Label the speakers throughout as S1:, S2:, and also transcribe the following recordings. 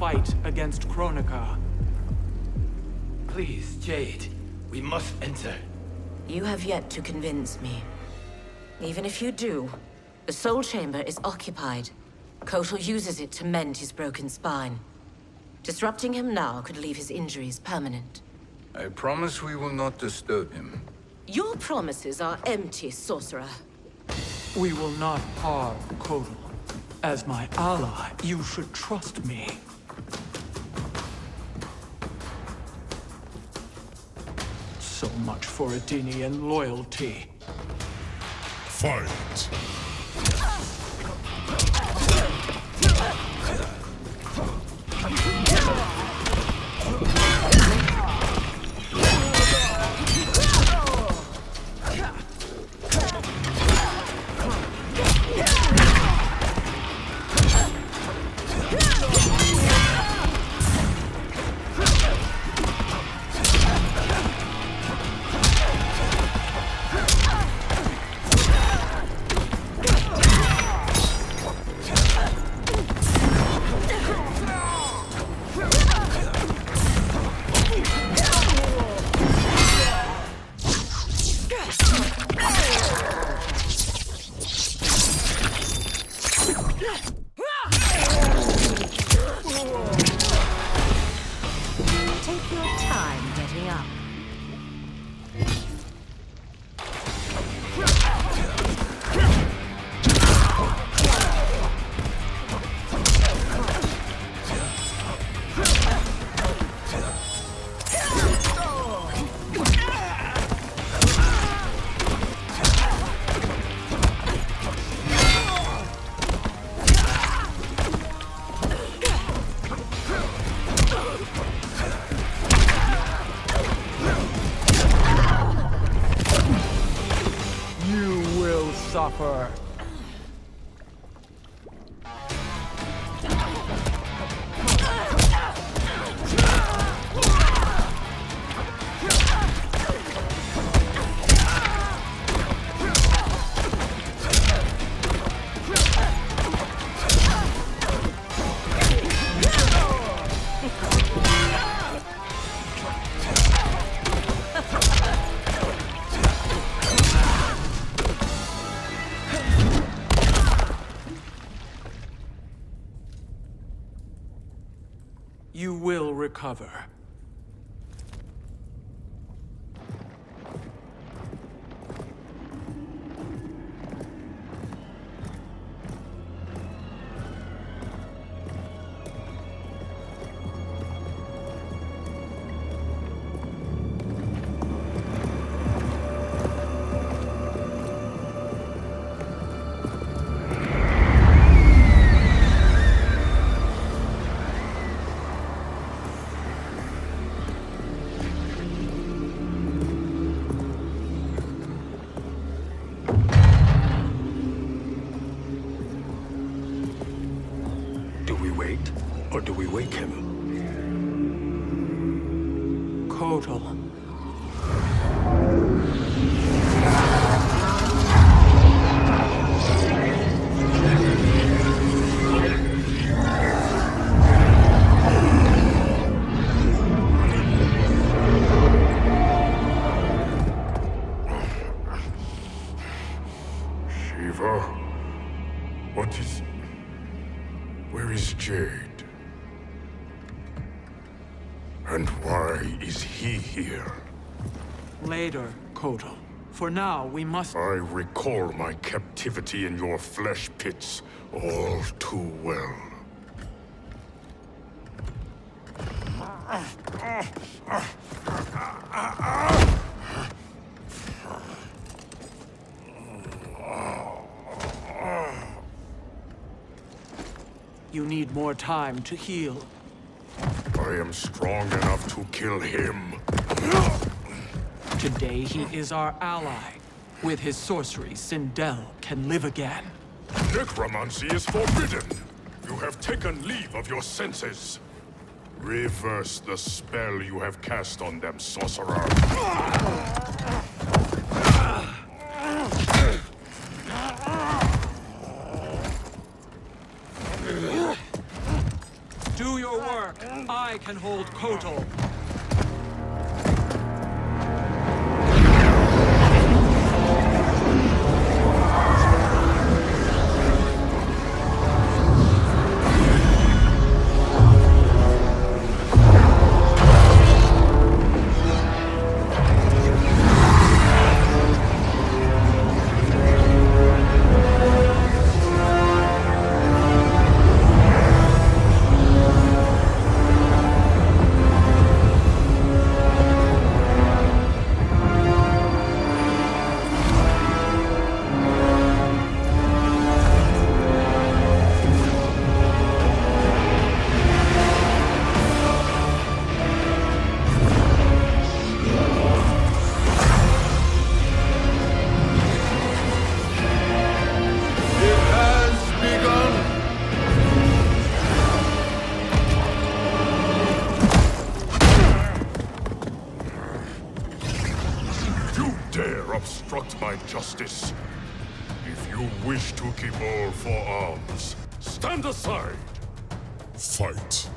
S1: fight against Kronika.
S2: Please, Jade. We must enter.
S3: You have yet to convince me. Even if you do, the Soul Chamber is occupied. Kotal uses it to mend his broken spine. Disrupting him now could leave his injuries permanent.
S4: I promise we will not disturb him.
S3: Your promises are empty, sorcerer.
S1: We will not harm Kotal. As my ally, you should trust me. So much for Adenian loyalty.
S5: Fight!
S3: Take your time getting up.
S1: Suffer. You will recover.
S5: Or do we wake him?
S1: Kotal.
S5: Shiva? What is... Where is Jade? And why is he here?
S1: Later, Kotal. For now, we must...
S5: I recall my captivity in your flesh pits all too well.
S1: You need more time to heal.
S5: I am strong enough to kill him.
S1: Today, he is our ally. With his sorcery, Sindel can live again.
S5: Necromancy is forbidden. You have taken leave of your senses. Reverse the spell you have cast on them, sorcerer.
S1: Do your work. power! I can hold Kotal.
S5: Obstruct my justice. If you wish to keep all four arms, stand aside. Fight.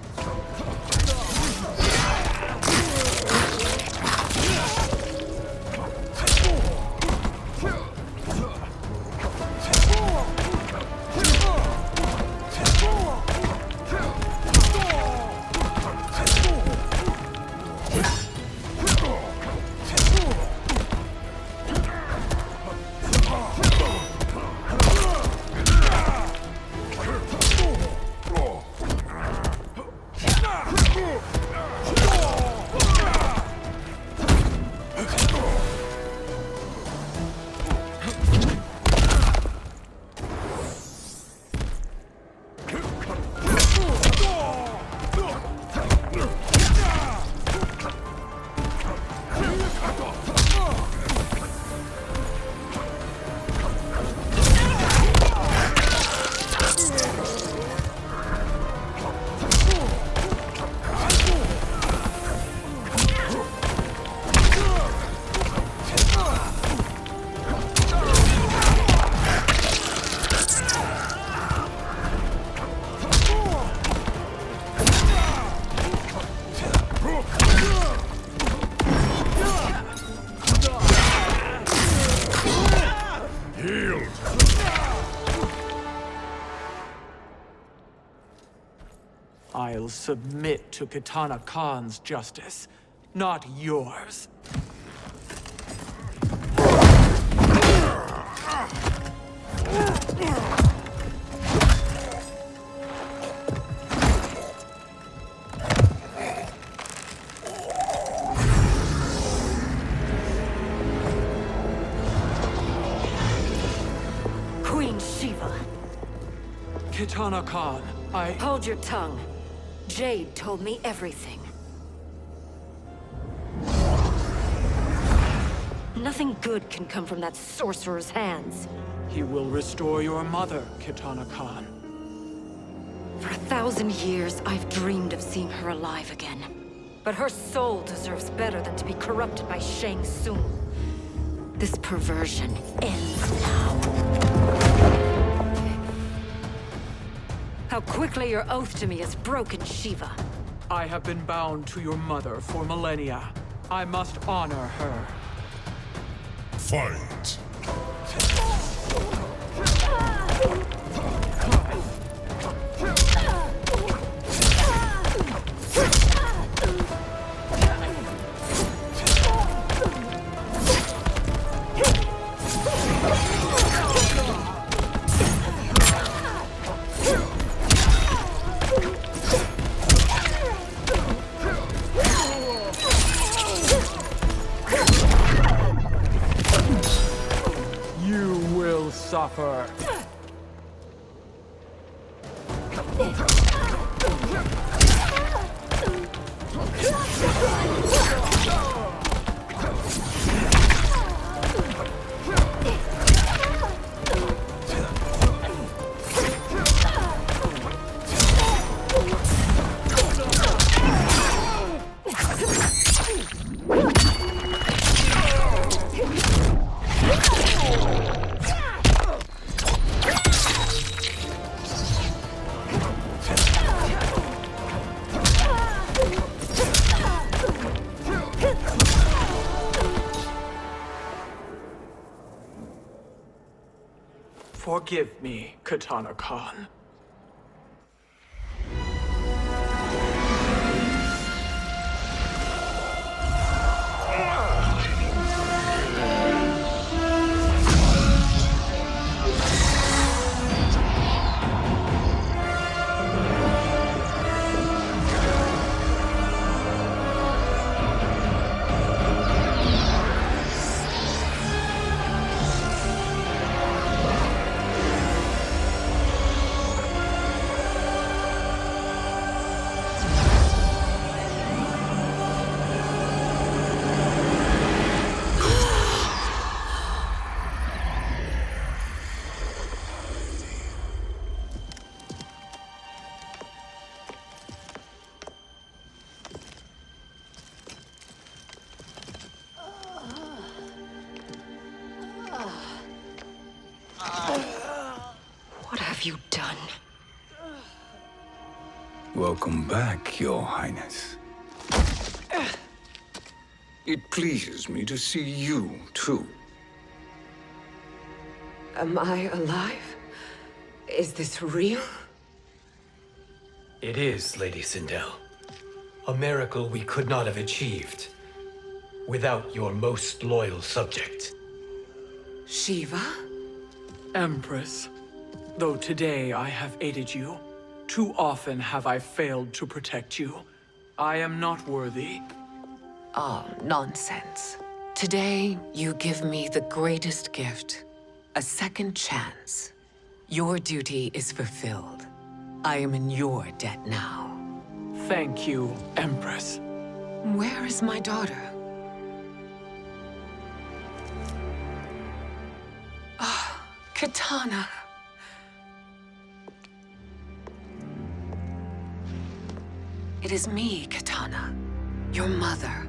S1: I'll submit to Kitana Khan's justice, not yours.
S6: Queen Shiva.
S1: Kitana Khan,
S6: Hold your tongue. Jade told me everything. Nothing good can come from that sorcerer's hands.
S1: He will restore your mother, Kitana Khan.
S6: For 1,000 years, I've dreamed of seeing her alive again. But her soul deserves better than to be corrupted by Shang Tsung. This perversion ends now. How quickly your oath to me is broken, Shiva.
S1: I have been bound to your mother for millennia. I must honor her.
S5: Fight.
S1: Suffer. Forgive me, Katana Khan.
S6: What have you done?
S4: Welcome back, Your Highness. It pleases me to see you, too.
S7: Am I alive? Is this real?
S2: It is, Lady Sindel. A miracle we could not have achieved without your most loyal subject.
S7: Shiva?
S1: Empress, though today I have aided you, too often have I failed to protect you. I am not worthy.
S7: Oh, nonsense. Today, you give me the greatest gift. A second chance. Your duty is fulfilled. I am in your debt now.
S1: Thank you, Empress.
S7: Where is my daughter? Ah, Katana. It is me, Katana. Your mother.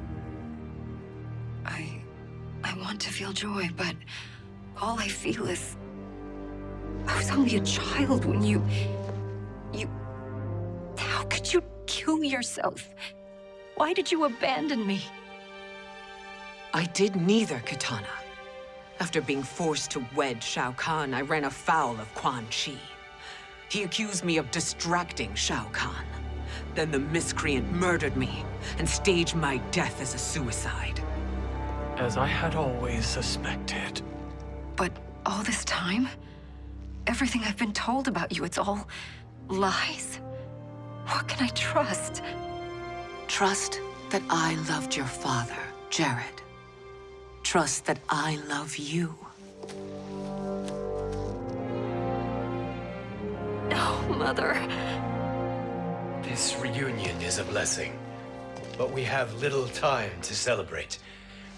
S6: I want to feel joy, but all I feel is... I was only a child when you... How could you kill yourself? Why did you abandon me?
S7: I did neither, Katana. After being forced to wed Shao Kahn, I ran afoul of Quan Chi. He accused me of distracting Shao Kahn. Then the miscreant murdered me and staged my death as a suicide.
S1: As I had always suspected.
S6: But all this time? Everything I've been told about you, it's all lies? What can I trust?
S7: Trust that I loved your father, Jared. Trust that I love you.
S6: No, Mother.
S2: This reunion is a blessing, but we have little time to celebrate.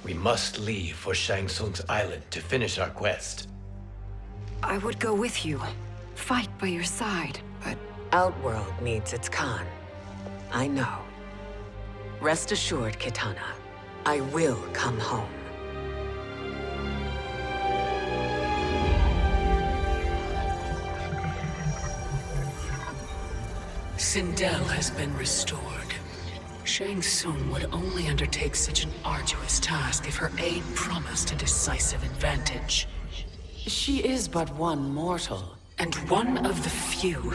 S2: We must leave for Shang Tsung's island to finish our quest.
S6: I would go with you, fight by your side, but...
S7: Outworld needs its Khan. I know. Rest assured, Kitana. I will come home.
S8: Sindel has been restored. Shang Tsung would only undertake such an arduous task if her aid promised a decisive advantage. She is but one mortal, and one of the few.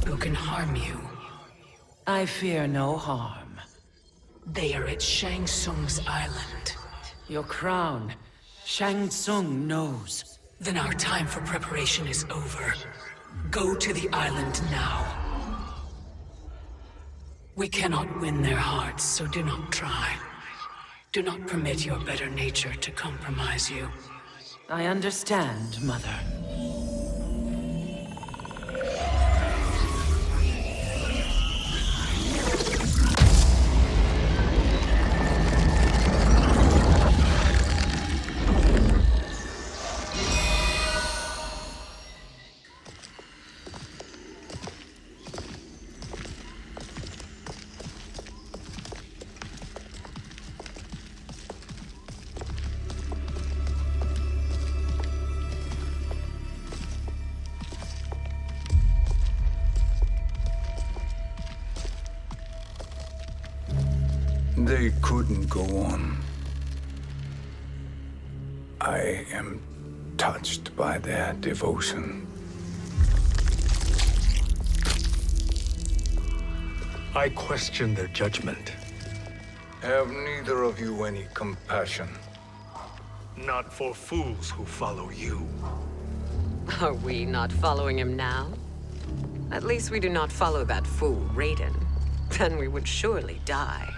S8: Who can harm you?
S9: I fear no harm.
S8: They are at Shang Tsung's island.
S9: Your crown, Shang Tsung knows.
S8: Then our time for preparation is over. Go to the island now. We cannot win their hearts, so do not try. Do not permit your better nature to compromise you.
S9: I understand, Mother.
S4: They couldn't go on. I am touched by their devotion.
S10: I question their judgment.
S4: Have neither of you any compassion?
S10: Not for fools who follow you.
S7: Are we not following him now? At least we do not follow that fool, Raiden. Then we would surely die.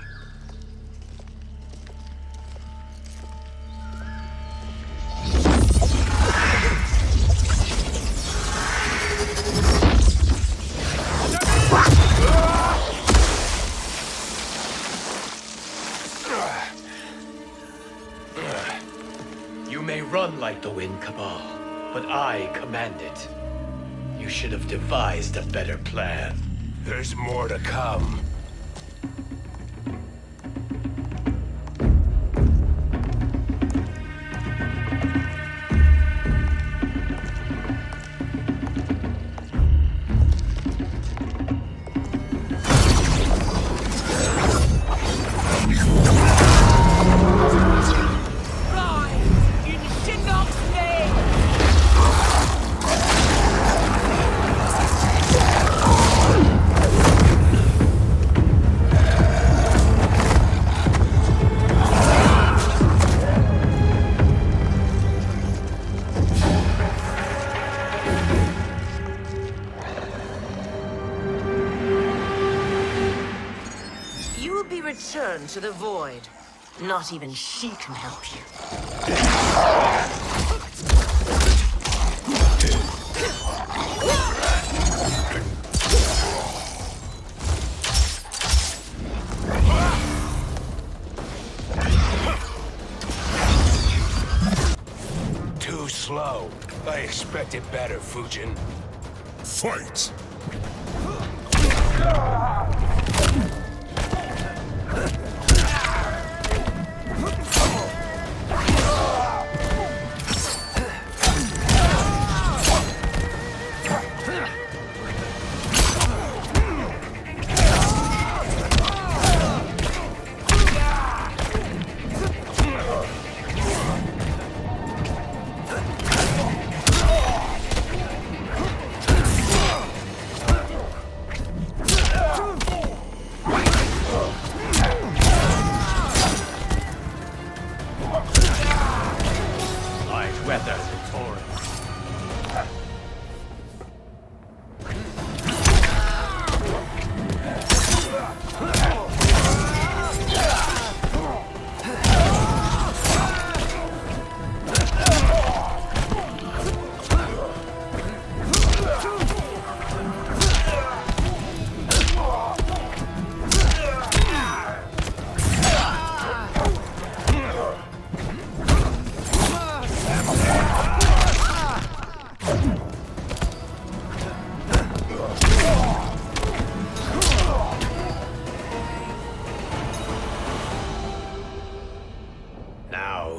S2: You may run like the wind, Cabal, but I command it. You should have devised a better plan.
S10: There's more to come.
S3: Return to the void. Not even she can help you.
S10: Too slow. I expected better, Fujin.
S5: Fight!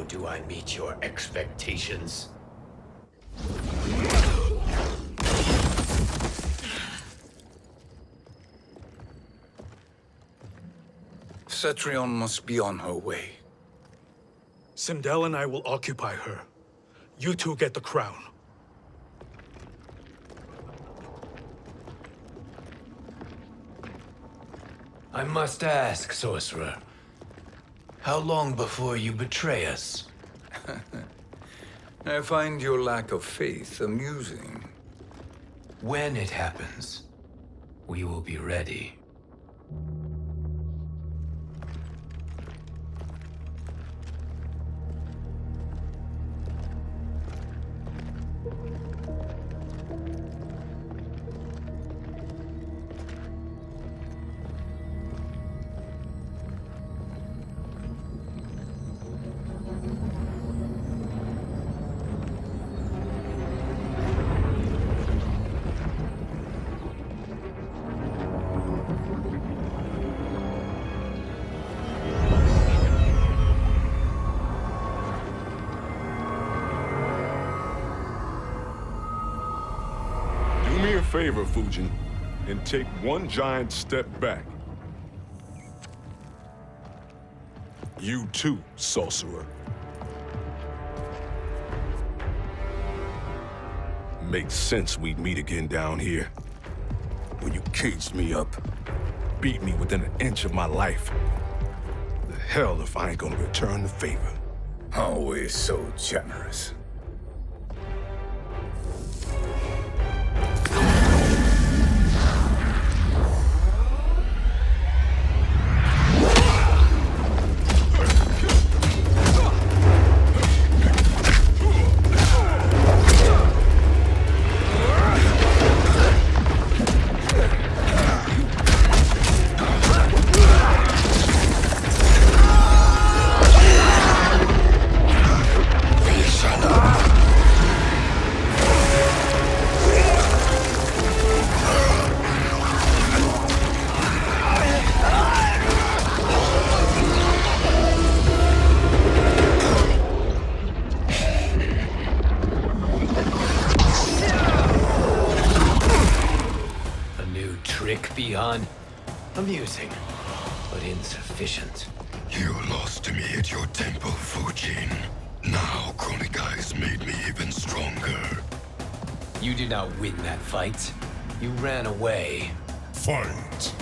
S2: Do I meet your expectations?
S4: Cetrion must be on her way.
S10: Sindel and I will occupy her. You two get the crown.
S2: I must ask, sorcerer. How long before you betray us?
S4: I find your lack of faith amusing.
S2: When it happens, we will be ready.
S5: Favor, Fujin, and take one giant step back. You too, sorcerer. Makes sense we'd meet again down here. When you caged me up, beat me within an inch of my life. The hell if I ain't gonna return the favor.
S4: Always so generous.
S2: Amusing, but insufficient.
S11: You lost to me at your temple, Fujin. Now Chronic Eyes made me even stronger.
S2: You did not win that fight. You ran away.
S5: Fight!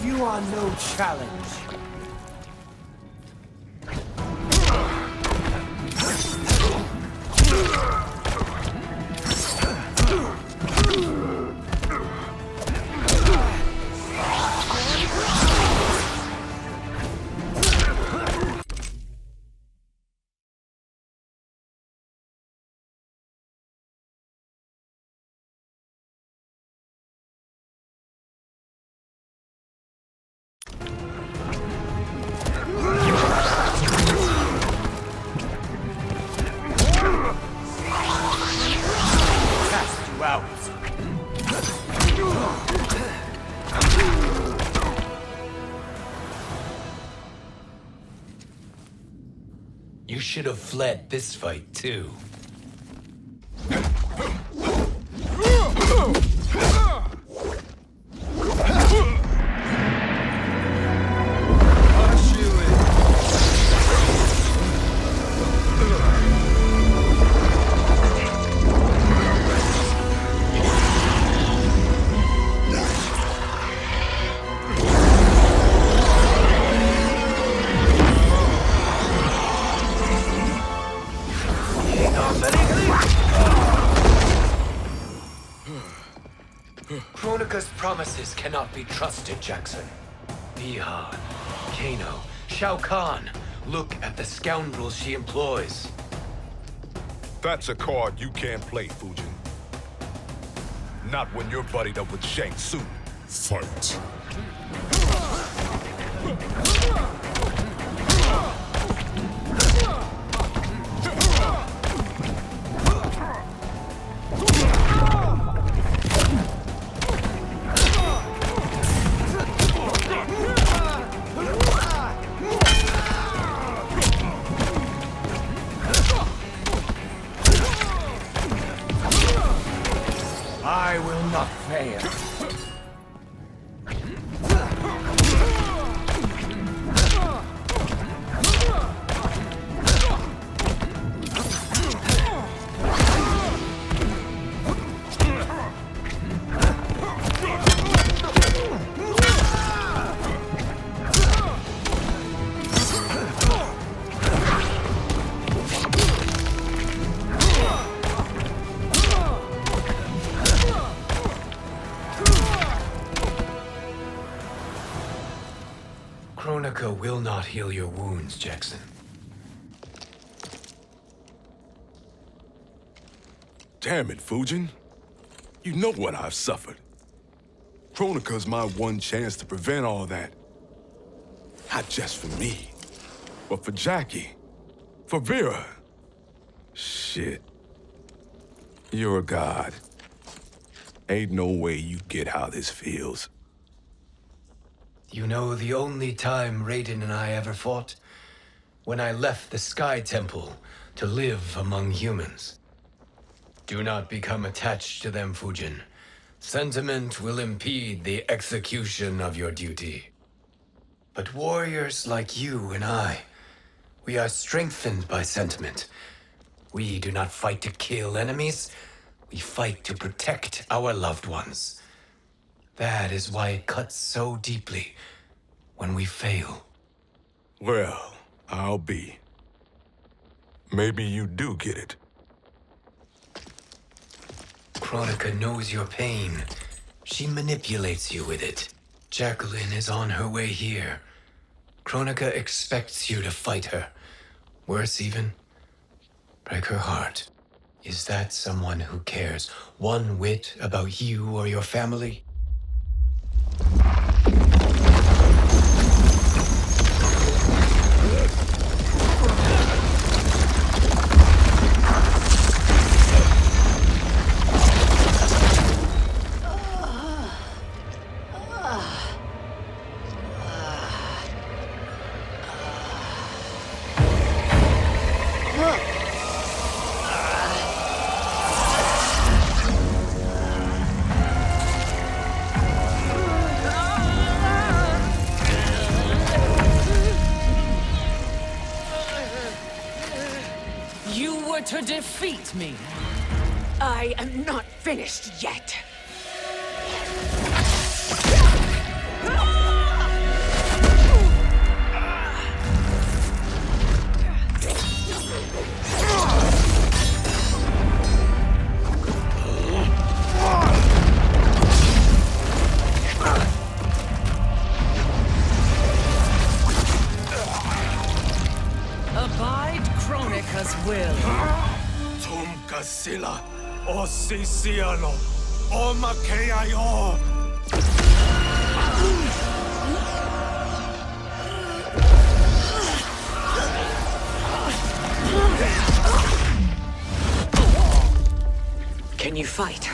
S9: You are no challenge.
S2: You should have fled this fight, too. masses cannot be trusted, Jackson. Bihan, Kano, Shao Kahn. Look at the scoundrels she employs.
S5: That's a card you can't play, Fujin. Not when you're buddied up with Shang Tsung.
S11: Fight.
S2: I will not fail. Kronika will not heal your wounds, Jackson.
S5: Damn it, Fujin. You know what I've suffered. Kronika's my one chance to prevent all that. Not just for me, but for Jackie, for Vera. Shit. You're a god. Ain't no way you get how this feels.
S2: You know the only time Raiden and I ever fought? When I left the Sky Temple to live among humans. Do not become attached to them, Fujin. Sentiment will impede the execution of your duty. But warriors like you and I, we are strengthened by sentiment. We do not fight to kill enemies. We fight to protect our loved ones. That is why it cuts so deeply when we fail.
S5: Well, I'll be. Maybe you do get it.
S2: Kronika knows your pain. She manipulates you with it. Jacqueline is on her way here. Kronika expects you to fight her. Worse even, break her heart. Is that someone who cares one whit about you or your family?
S8: To defeat me. I am not finished yet. Abide Kronika's will.
S10: Sila, o Sisiano, o Makeayo.
S7: Can you fight?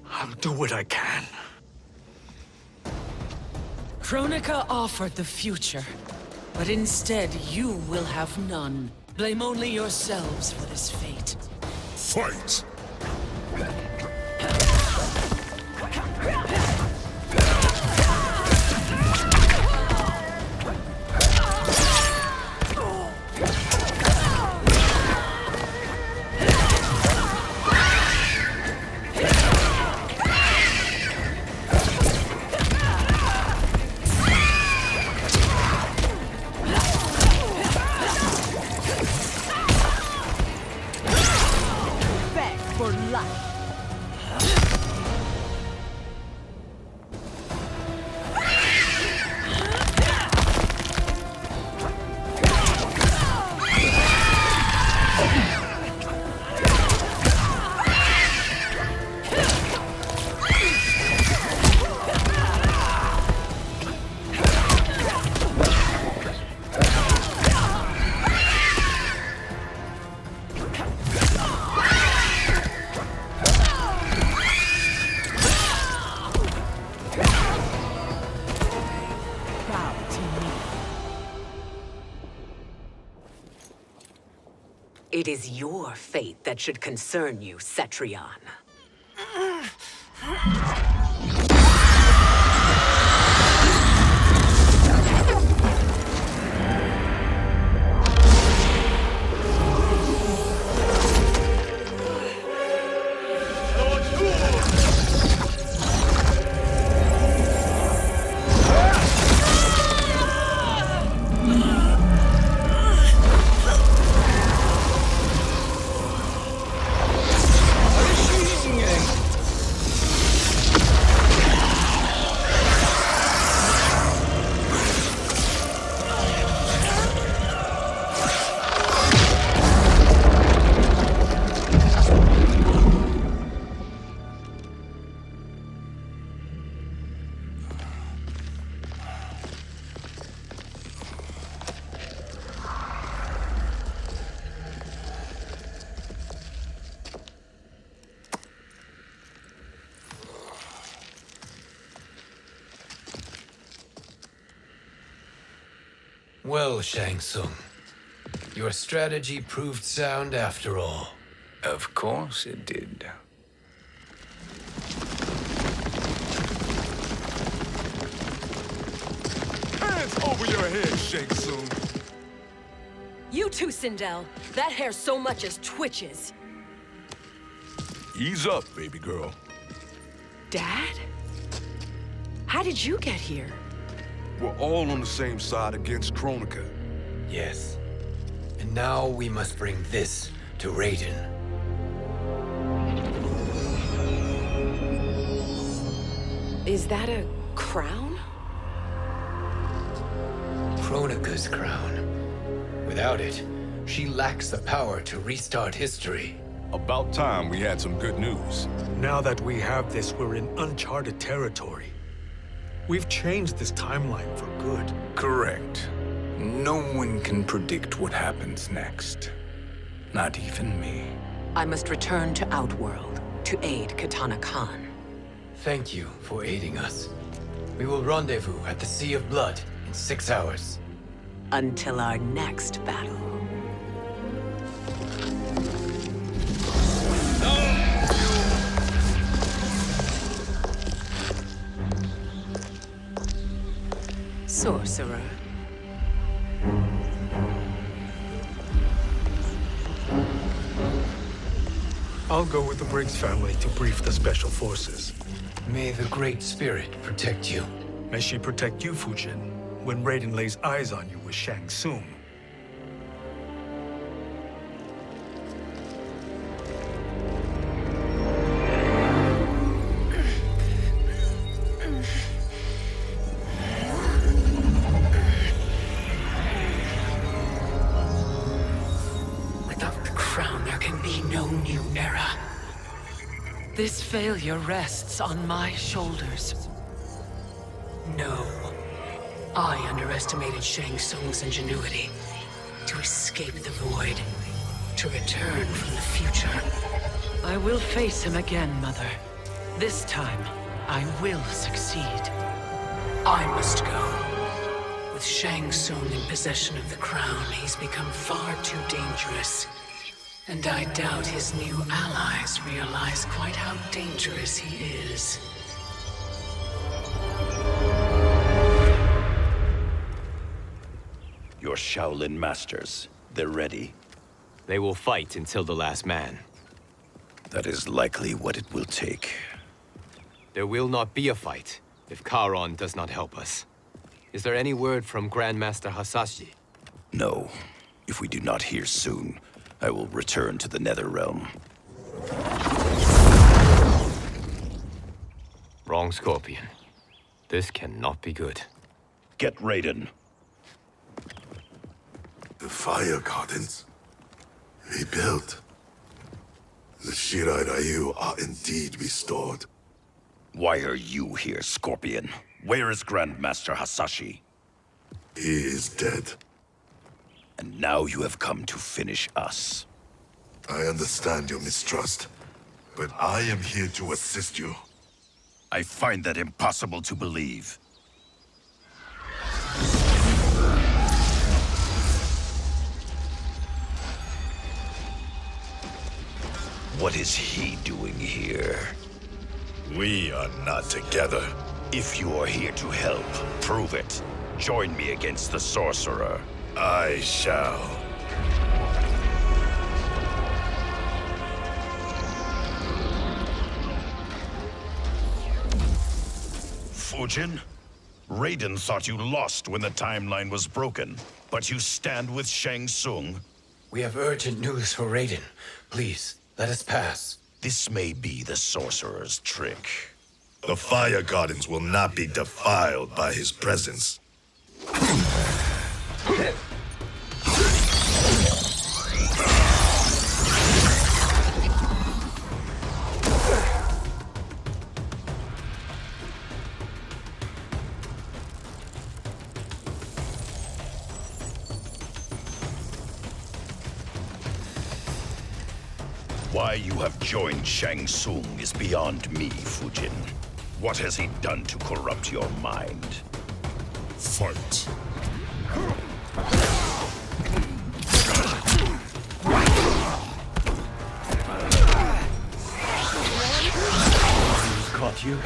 S10: I'll do what I can.
S8: Kronika offered the future, but instead you will have none. Blame only yourselves for this fate.
S11: Fight!
S6: Back.
S7: It is your fate that should concern you, Cetrion.
S2: Well, Shang Tsung, your strategy proved sound after all.
S4: Of course it did.
S5: Hands over your head, Shang Tsung.
S12: You too, Sindel. That hair so much as twitches.
S5: Ease up, baby girl.
S12: Dad? How did you get here?
S5: We're all on the same side against Kronika.
S2: Yes. And now we must bring this to Raiden.
S12: Is that a crown?
S2: Kronika's crown. Without it, she lacks the power to restart history.
S5: About time we had some good news.
S10: Now that we have this, we're in uncharted territory. We've changed this timeline for good.
S4: Correct. No one can predict what happens next. Not even me.
S7: I must return to Outworld to aid Kitana Khan.
S2: Thank you for aiding us. We will rendezvous at the Sea of Blood in 6 hours.
S7: Until our next battle. Sorcerer.
S10: I'll go with the Briggs family to brief the Special Forces.
S2: May the Great Spirit protect you.
S10: May she protect you, Fujin, when Raiden lays eyes on you with Shang Tsung.
S8: This failure rests on my shoulders. No. I underestimated Shang Tsung's ingenuity. To escape the void. To return from the future. I will face him again, Mother. This time, I will succeed. I must go. With Shang Tsung in possession of the crown, he's become far too dangerous. And I doubt his new allies realize quite how dangerous he is.
S13: Your Shaolin masters, they're ready.
S14: They will fight until the last man.
S13: That is likely what it will take.
S14: There will not be a fight if Charon does not help us. Is there any word from Grandmaster Hasashi?
S13: No. If we do not hear soon, I will return to the Netherrealm.
S14: Wrong, Scorpion. This cannot be good.
S13: Get Raiden.
S15: The fire gardens rebuilt. The Shirai Ryu are indeed restored.
S13: Why are you here, Scorpion? Where is Grandmaster Hasashi?
S15: He is dead.
S13: And now you have come to finish us.
S15: I understand your mistrust, but I am here to assist you.
S13: I find that impossible to believe. What is he doing here?
S15: We are not together.
S13: If you are here to help, prove it. Join me against the sorcerer.
S15: I shall.
S13: Fujin? Raiden thought you lost when the timeline was broken, but you stand with Shang Tsung.
S2: We have urgent news for Raiden. Please, let us pass.
S13: This may be the sorcerer's trick.
S15: The Fire Gardens will not be defiled by his presence.
S13: Why you have joined Shang Tsung is beyond me, Fujin. What has he done to corrupt your mind?
S15: Fight.
S2: Who's caught you?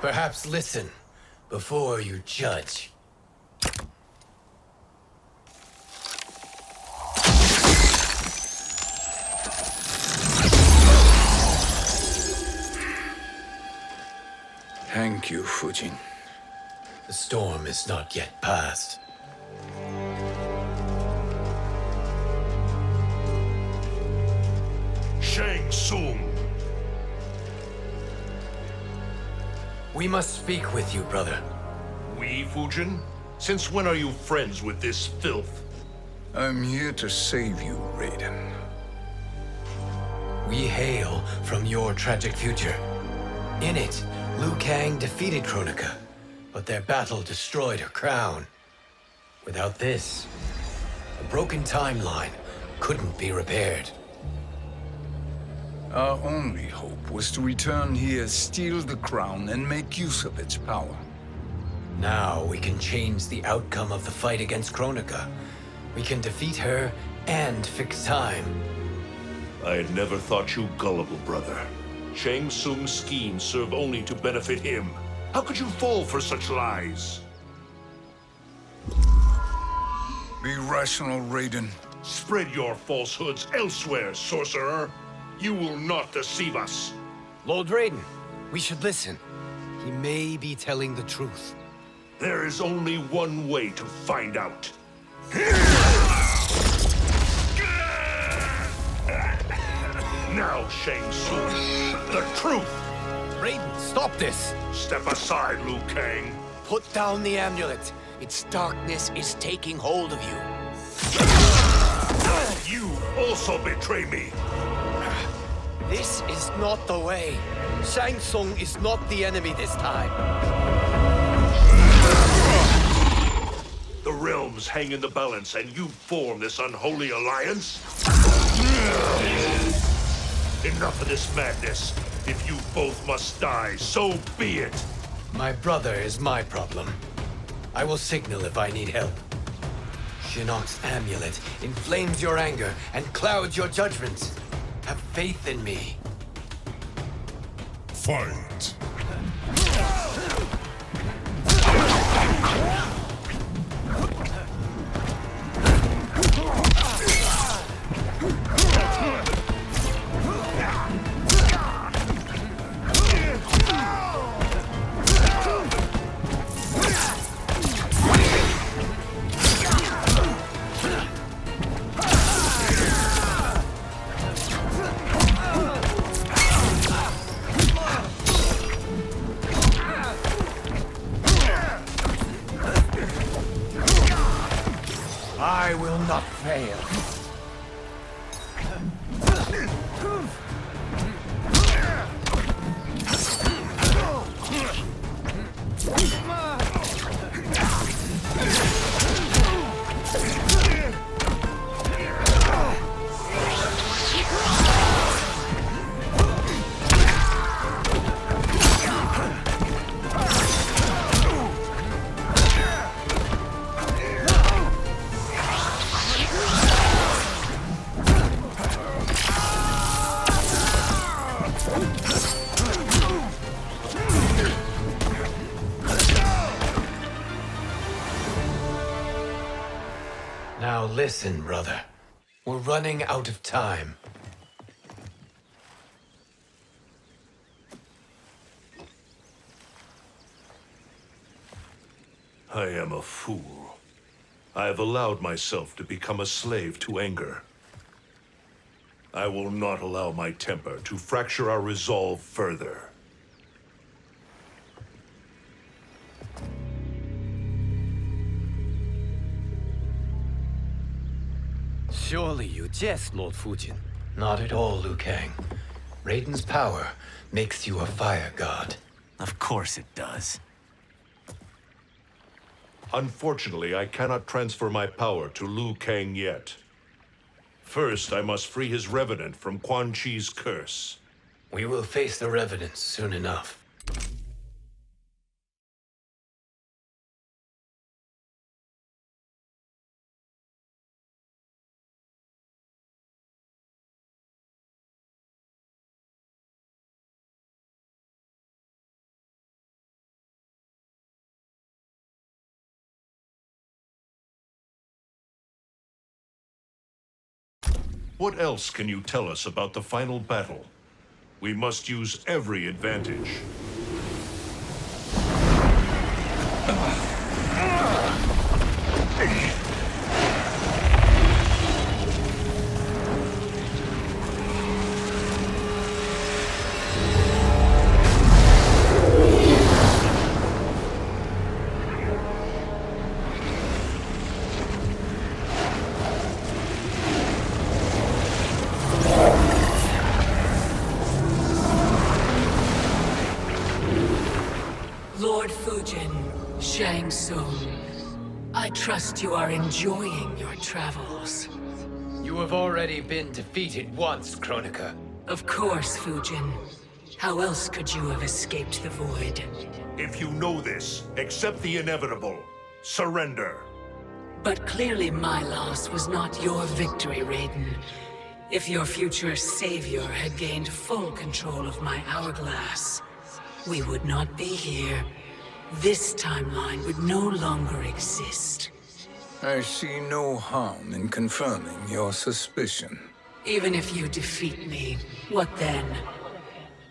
S2: Perhaps listen before you judge.
S4: Thank you, Fujin.
S2: The storm is not yet past.
S13: Shang Tsung!
S2: We must speak with you, brother.
S16: We, Fujin? Since when are you friends with this filth?
S4: I'm here to save you, Raiden.
S2: We hail from your tragic future. In it, Liu Kang defeated Kronika, but their battle destroyed her crown. Without this, a broken timeline couldn't be repaired.
S4: Our only hope was to return here, steal the crown, and make use of its power.
S2: Now we can change the outcome of the fight against Kronika. We can defeat her and fix time.
S16: I had never thought you gullible, brother. Shang Tsung's schemes serve only to benefit him. How could you fall for such lies?
S4: Be rational, Raiden.
S16: Spread your falsehoods elsewhere, sorcerer. You will not deceive us.
S2: Lord Raiden, we should listen. He may be telling the truth.
S16: There is only one way to find out. Now, Shang Tsung, the truth!
S2: Raiden, stop this!
S16: Step aside, Liu Kang.
S2: Put down the amulet. Its darkness is taking hold of you.
S16: You also betray me.
S2: This is not the way. Shang Tsung is not the enemy this time.
S16: The realms hang in the balance, and you form this unholy alliance? Enough of this madness. If you both must die, so be it.
S2: My brother is my problem. I will signal if I need help. Shinnok's amulet inflames your anger and clouds your judgments. Have faith in me.
S11: Fight!
S9: I will not fail.
S2: Now listen, brother. We're running out of time.
S16: I am a fool. I have allowed myself to become a slave to anger. I will not allow my temper to fracture our resolve further.
S2: Surely you jest, Lord Fujin. Not at all, Liu Kang. Raiden's power makes you a fire god.
S9: Of course it does.
S16: Unfortunately, I cannot transfer my power to Liu Kang yet. First, I must free his Revenant from Quan Chi's curse.
S2: We will face the Revenants soon enough.
S16: What else can you tell us about the final battle? We must use every advantage.
S8: Lord Fujin, Shang Tsung, I trust you are enjoying your travels.
S2: You have already been defeated once, Kronika.
S8: Of course, Fujin. How else could you have escaped the void?
S16: If you know this, accept the inevitable. Surrender.
S8: But clearly my loss was not your victory, Raiden. If your future savior had gained full control of my hourglass, we would not be here. This timeline would no longer exist.
S4: I see no harm in confirming your suspicion.
S8: Even if you defeat me, what then?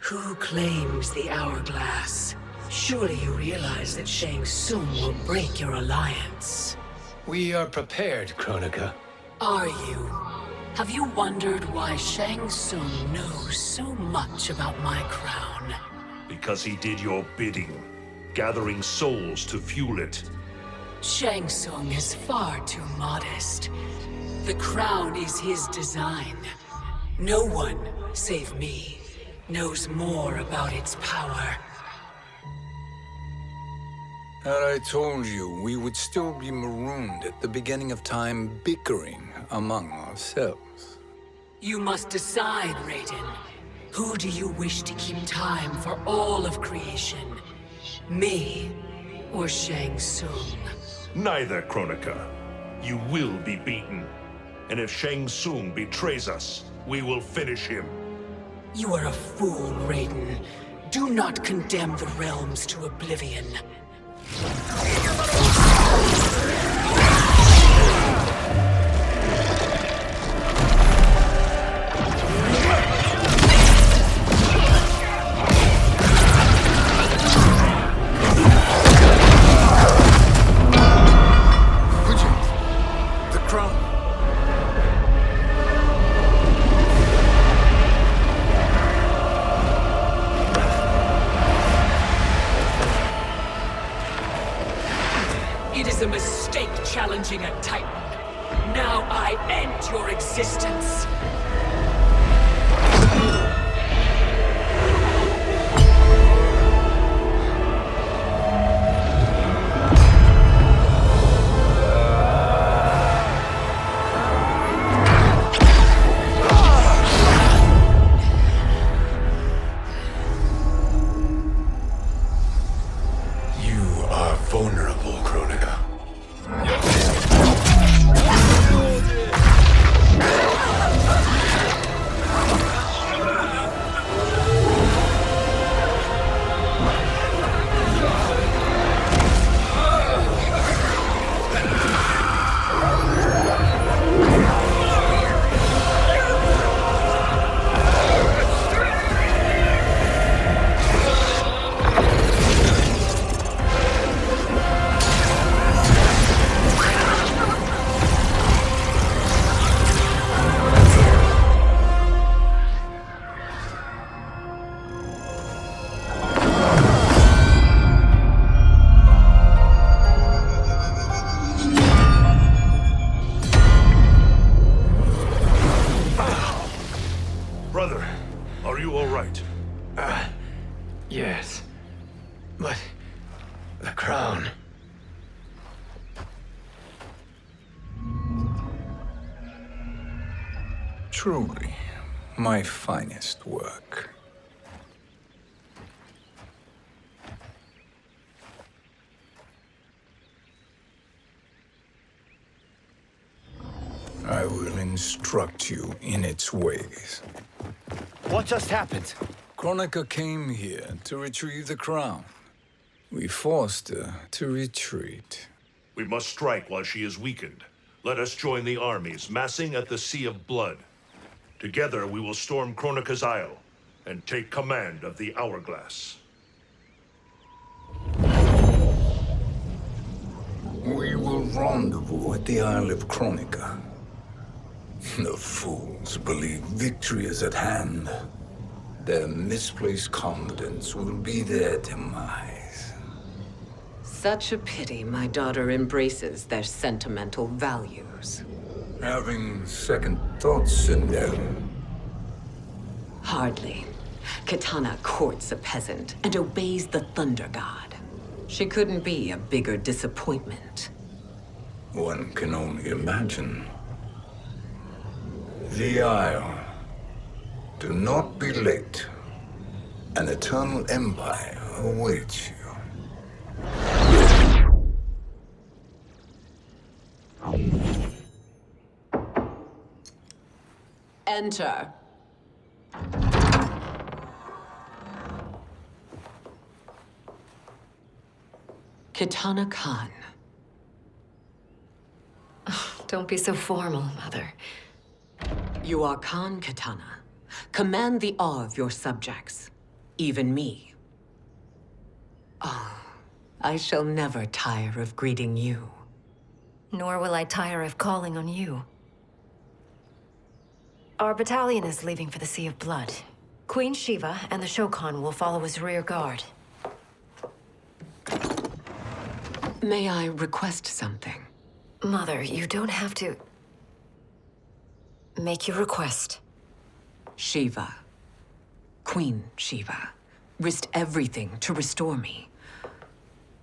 S8: Who claims the hourglass? Surely you realize that Shang Tsung will break your alliance.
S2: We are prepared, Kronika.
S8: Are you? Have you wondered why Shang Tsung knows so much about my crown?
S16: Because he did your bidding, gathering souls to fuel it.
S8: Shang Tsung is far too modest. The crown is his design. No one, save me, knows more about its power.
S4: Had I told you, we would still be marooned at the beginning of time, bickering among ourselves.
S8: You must decide, Raiden. Who do you wish to keep time for all of creation? Me or Shang Tsung?
S16: Neither, Kronika. You will be beaten. And if Shang Tsung betrays us, we will finish him.
S8: You are a fool, Raiden. Do not condemn the realms to oblivion.
S4: The crown.
S8: It is a mistake challenging a Titan. Now I end your existence.
S15: You are vulnerable, Kronika.
S16: Brother, are you all right?
S2: Yes. But the crown.
S4: Truly, my finest work. I will instruct you in its ways.
S9: What just happened?
S4: Kronika came here to retrieve the crown. We forced her to retreat.
S16: We must strike while she is weakened. Let us join the armies, massing at the Sea of Blood. Together we will storm Kronika's Isle and take command of the Hourglass.
S4: We will rendezvous at the Isle of Kronika. The fools believe victory is at hand. Their misplaced confidence will be their demise.
S7: Such a pity my daughter embraces their sentimental values.
S4: Having second thoughts in them.
S7: Hardly. Kitana courts a peasant and obeys the Thunder God. She couldn't be a bigger disappointment.
S4: One can only imagine. The Isle. Do not be late. An eternal empire awaits you.
S7: Enter. Kitana Khan.
S6: Don't be so formal, Mother.
S7: You are Khan Kitana. Command the awe of your subjects, even me. Oh, I shall never tire of greeting you.
S6: Nor will I tire of calling on you. Our battalion is leaving for the Sea of Blood. Queen Shiva and the Shokan will follow as rear guard.
S7: May I request something?
S6: Mother, you don't have to... Make your request.
S7: Shiva. Queen Shiva. Risked everything to restore me.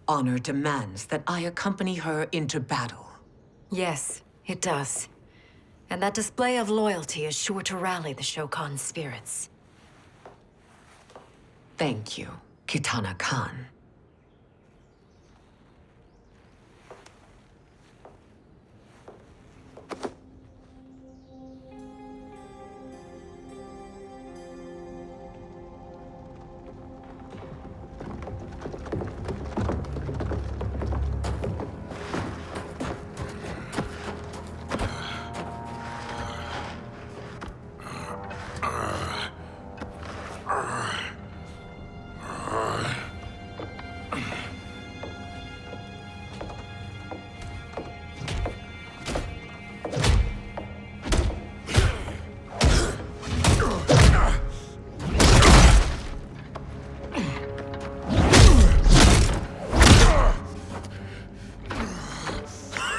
S7: Honor demands that I accompany her into battle.
S6: Yes, it does. And that display of loyalty is sure to rally the Shokan's spirits.
S7: Thank you, Kitana Khan.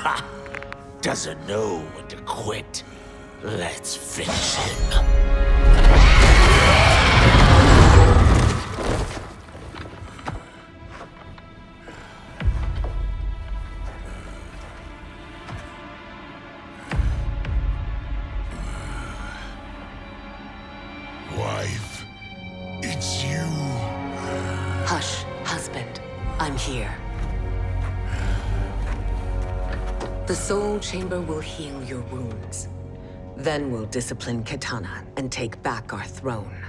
S17: Ha! Doesn't know when to quit. Let's finish him.
S11: Wife, it's you.
S7: Hush, husband. I'm here. The Soul Chamber will heal your wounds. Then we'll discipline Kitana and take back our throne.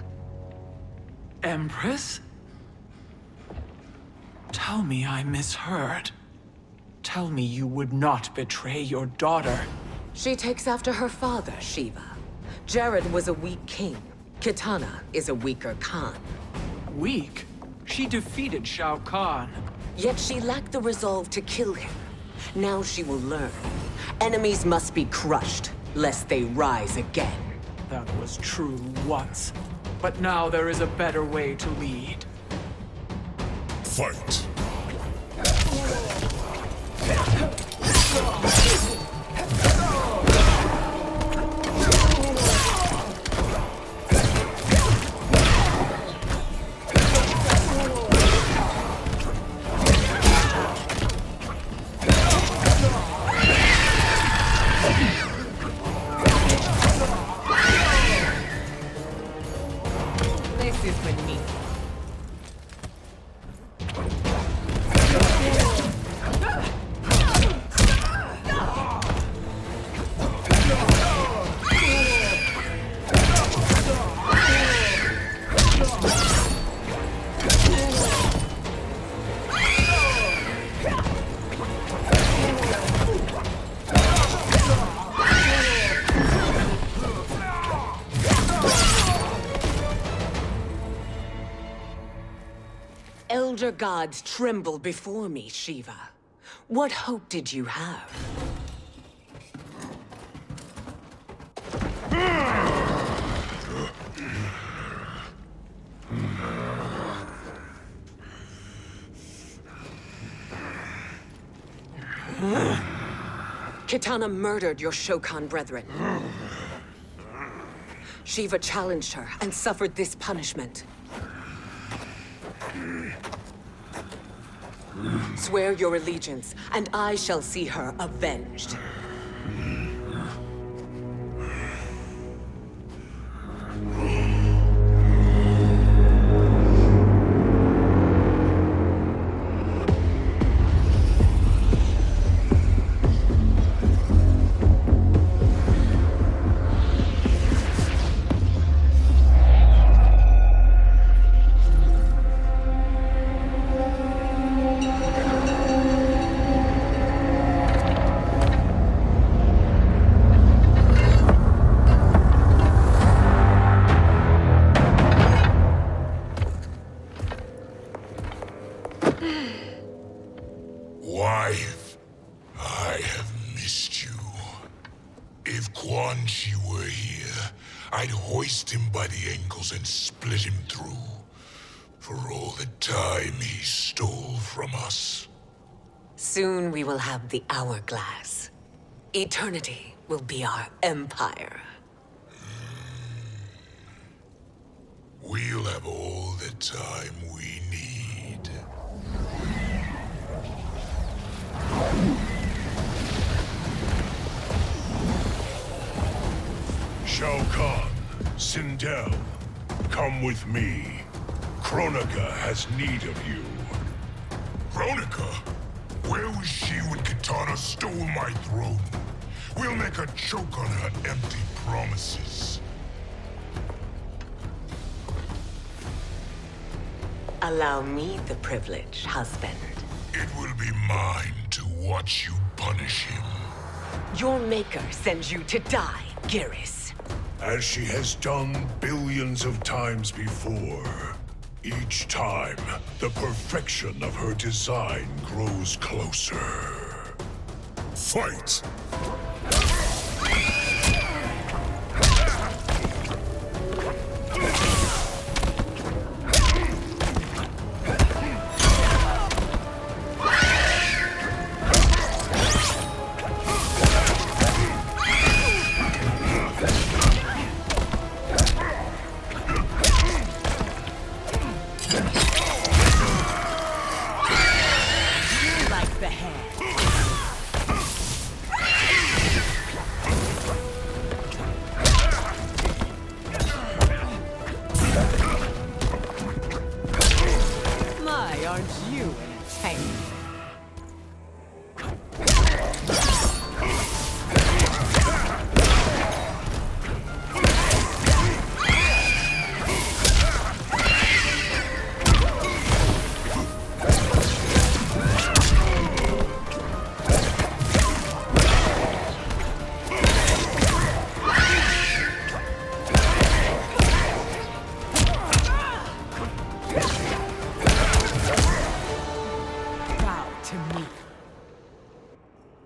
S1: Empress? Tell me I misheard. Tell me you would not betray your daughter.
S7: She takes after her father, Shiva. Jared was a weak king. Kitana is a weaker Khan.
S1: Weak? She defeated Shao Kahn.
S7: Yet she lacked the resolve to kill him. Now she will learn. Enemies must be crushed, lest they rise again.
S1: That was true once. But now there is a better way to lead.
S11: Fight.
S7: This is beneath. Elder gods tremble before me, Shiva. What hope did you have? Kitana murdered your Shokan brethren. Shiva challenged her and suffered this punishment. Swear your allegiance, and I shall see her avenged.
S11: Wife, I have missed you. If Quan Chi were here, I'd hoist him by the ankles and split him through. For all the time he stole from us.
S7: Soon we will have the hourglass. Eternity will be our empire.
S11: We'll have all the time we need.
S18: Shao Kahn, Sindel, come with me. Kronika has need of you.
S11: Kronika? Where was she when Kitana stole my throne? We'll make her choke on her empty promises.
S7: Allow me the privilege, husband.
S11: It will be mine to watch you punish him.
S7: Your maker sends you to die, Geras.
S18: As she has done billions of times before. Each time, the perfection of her design grows closer.
S11: Fight!
S7: Hey.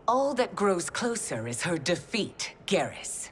S7: All that grows closer is her defeat, Garrus.